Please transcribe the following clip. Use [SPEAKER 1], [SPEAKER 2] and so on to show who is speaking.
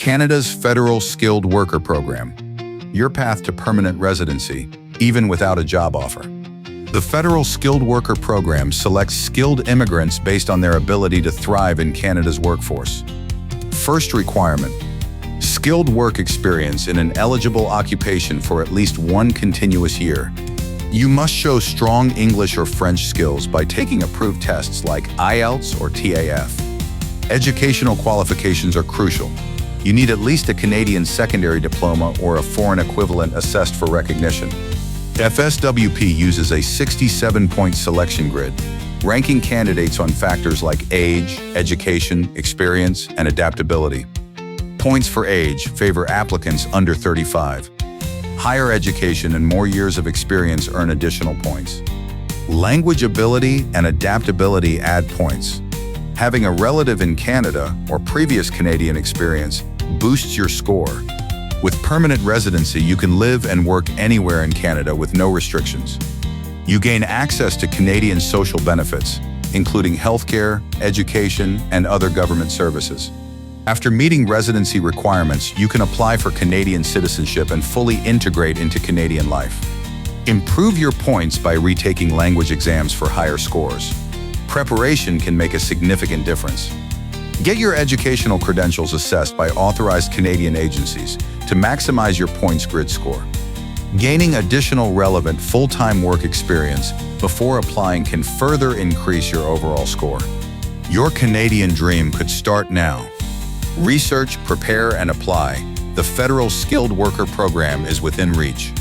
[SPEAKER 1] Canada's Federal Skilled Worker Program. Your path to permanent residency, even without a job offer. The Federal Skilled Worker Program selects skilled immigrants based on their ability to thrive in Canada's workforce. First requirement: skilled work experience in an eligible occupation for at least 1 continuous year. You must show strong English or French skills by taking approved tests like IELTS or TAF. Educational qualifications are crucial. You need at least a Canadian secondary diploma or a foreign equivalent assessed for recognition. FSWP uses a 67-point selection grid, ranking candidates on factors like age, education, experience, and adaptability. Points for age favor applicants under 35. Higher education and more years of experience earn additional points. Language ability and adaptability add points. Having a relative in Canada or previous Canadian experience boosts your score. With permanent residency, you can live and work anywhere in Canada with no restrictions. You gain access to Canadian social benefits, including healthcare, education, and other government services. After meeting residency requirements, you can apply for Canadian citizenship and fully integrate into Canadian life. Improve your points by retaking language exams for higher scores. Preparation can make a significant difference. Get your educational credentials assessed by authorized Canadian agencies to maximize your points grid score. Gaining additional relevant full-time work experience before applying can further increase your overall score. Your Canadian dream could start now. Research, prepare, and apply. The Federal Skilled Worker Program is within reach.